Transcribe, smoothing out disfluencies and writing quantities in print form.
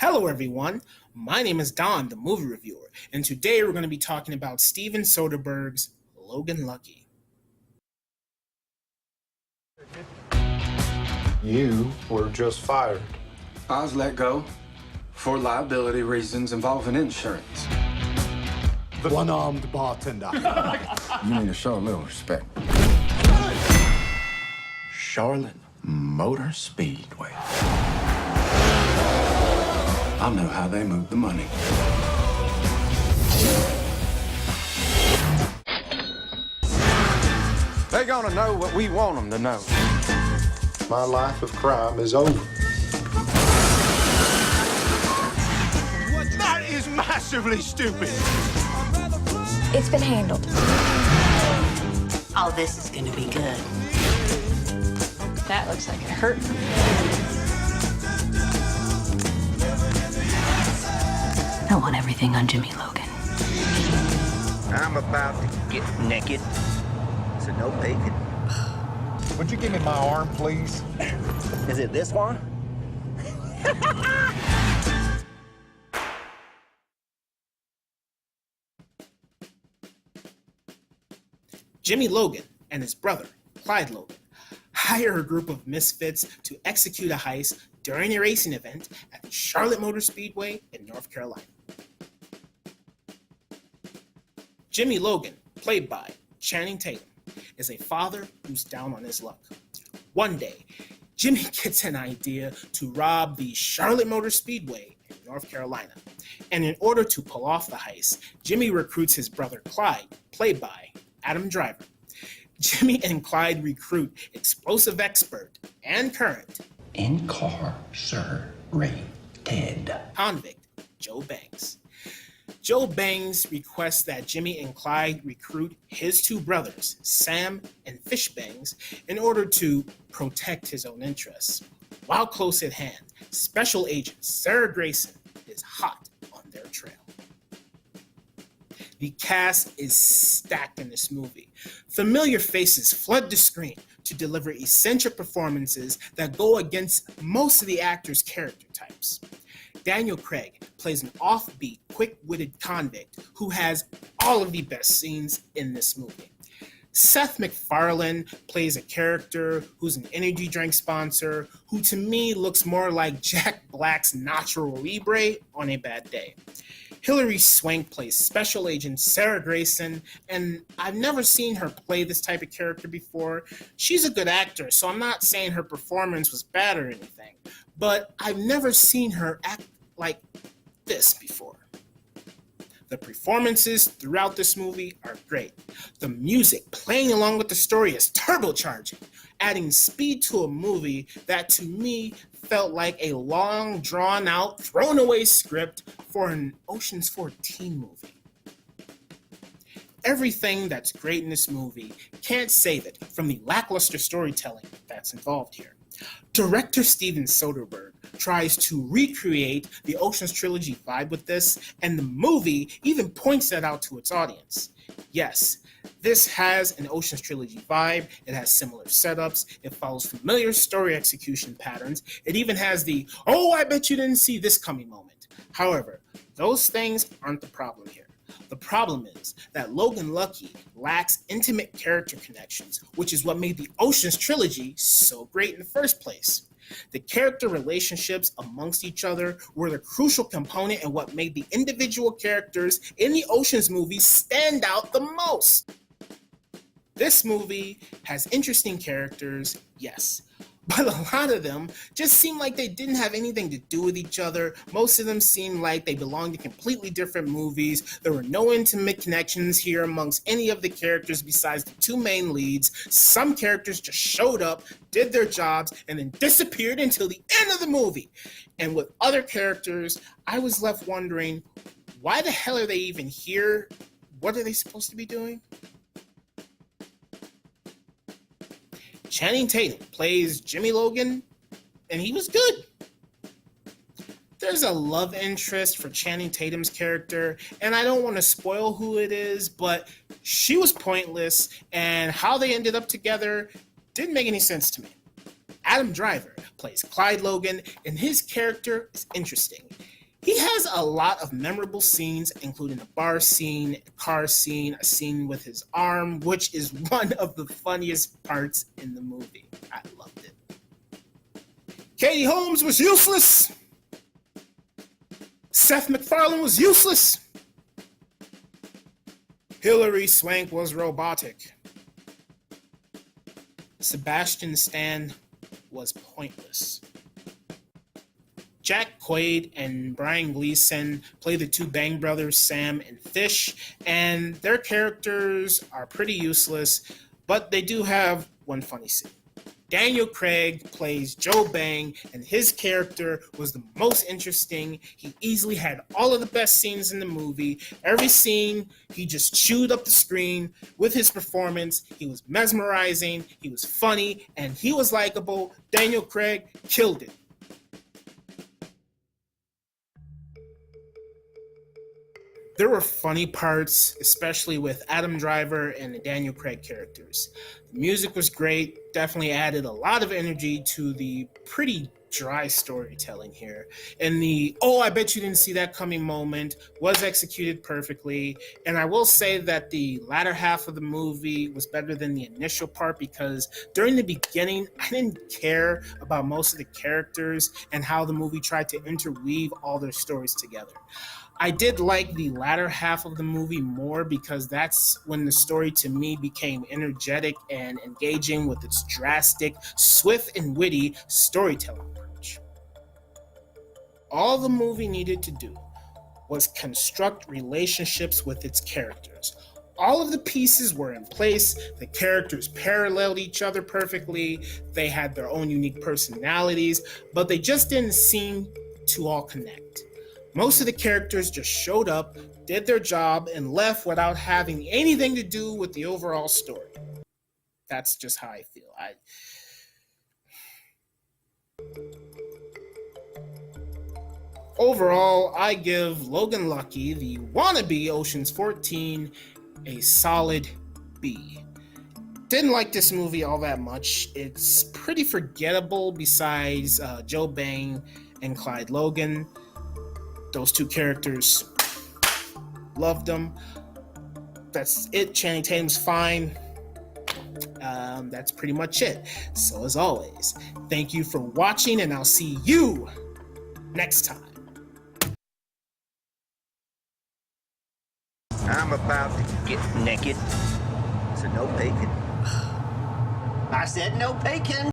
Hello, everyone. My name is Don, the movie reviewer, and today we're going to be talking about Steven Soderbergh's Logan Lucky. You were just fired. I was let go for liability reasons involving insurance. The one-armed bartender. You need to show a little respect. Charlotte Motor Speedway. I know how they move the money. They're gonna know what we want them to know. My life of crime is over. That is massively stupid. It's been handled. Oh, this is gonna be good. That looks like it hurt. I want everything on Jimmy Logan. I'm about to get naked, so no bacon. Would you give me my arm, please? Is it this one? Jimmy Logan and his brother, Clyde Logan, hire a group of misfits to execute a heist during a racing event at the Charlotte Motor Speedway in North Carolina. Jimmy Logan, played by Channing Tatum, is a father who's down on his luck. One day, Jimmy gets an idea to rob the Charlotte Motor Speedway in North Carolina. And in order to pull off the heist, Jimmy recruits his brother Clyde, played by Adam Driver. Jimmy and Clyde recruit explosive expert and current Incarcerated. convict Joe Banks. Joe Banks requests that Jimmy and Clyde recruit his two brothers, Sam and Fish Bangs, in order to protect his own interests. While close at hand, Special Agent Sarah Grayson is hot on their trail. The cast is stacked in this movie. Familiar faces flood the screen to deliver eccentric performances that go against most of the actors' character types. Daniel Craig plays an offbeat, quick-witted convict who has all of the best scenes in this movie. Seth MacFarlane plays a character who's an energy drink sponsor who to me looks more like Jack Black's Nacho Libre on a bad day. Hilary Swank plays Special Agent Sarah Grayson, and I've never seen her play this type of character before. She's a good actor, so I'm not saying her performance was bad or anything, but I've never seen her act like this before. The performances throughout this movie are great. The music playing along with the story is turbocharging, adding speed to a movie that to me felt like a long, drawn-out, thrown-away script for an Ocean's 14 movie. Everything that's great in this movie can't save it from the lackluster storytelling that's involved here. Director Steven Soderbergh tries to recreate the Ocean's Trilogy vibe with this, and the movie even points that out to its audience. Yes, this has an Ocean's Trilogy vibe, it has similar setups, it follows familiar story execution patterns, it even has the, oh, I bet you didn't see this coming moment. However, those things aren't the problem here. The problem is that Logan Lucky lacks intimate character connections, which is what made the Ocean's Trilogy so great in the first place. The character relationships amongst each other were the crucial component and what made the individual characters in the Ocean's movies stand out the most. This movie has interesting characters, yes, but a lot of them just seem like they didn't have anything to do with each other. Most of them seem like they belonged to completely different movies. There were no intimate connections here amongst any of the characters besides the two main leads. Some characters just showed up, did their jobs, and then disappeared until the end of the movie. And with other characters, I was left wondering, why the hell are they even here? What are they supposed to be doing? Channing Tatum plays Jimmy Logan, and he was good. There's a love interest for Channing Tatum's character, and I don't want to spoil who it is, but she was pointless, and how they ended up together didn't make any sense to me. Adam Driver plays Clyde Logan, and his character is interesting. He has a lot of memorable scenes, including a bar scene, a car scene, a scene with his arm, which is one of the funniest parts in the movie. I loved it. Katie Holmes was useless. Seth MacFarlane was useless. Hilary Swank was robotic. Sebastian Stan was pointless. Jack Quaid and Brian Gleason play the two Bang brothers, Sam and Fish, and their characters are pretty useless, but they do have one funny scene. Daniel Craig plays Joe Bang, and his character was the most interesting. He easily had all of the best scenes in the movie. Every scene, he just chewed up the screen with his performance. He was mesmerizing, he was funny, and he was likable. Daniel Craig killed it. There were funny parts, especially with Adam Driver and the Daniel Craig characters. The music was great, definitely added a lot of energy to the pretty dry storytelling here. And the, oh, I bet you didn't see that coming moment was executed perfectly. And I will say that the latter half of the movie was better than the initial part, because during the beginning, I didn't care about most of the characters and how the movie tried to interweave all their stories together. I did like the latter half of the movie more, because that's when the story to me became energetic and engaging with its drastic, swift, and witty storytelling approach. All the movie needed to do was construct relationships with its characters. All of the pieces were in place, the characters paralleled each other perfectly, they had their own unique personalities, but they just didn't seem to all connect. Most of the characters just showed up, did their job, and left without having anything to do with the overall story. That's just how I feel. Overall, I give Logan Lucky, the Wannabe Ocean's 14, a solid B. Didn't like this movie all that much. It's pretty forgettable besides Joe Bang and Clyde Logan. Those two characters, loved them. That's it. Channing Tatum's fine. That's pretty much it. So as always, thank you for watching, and I'll see you next time. I'm about to get naked. So no bacon. I said no bacon.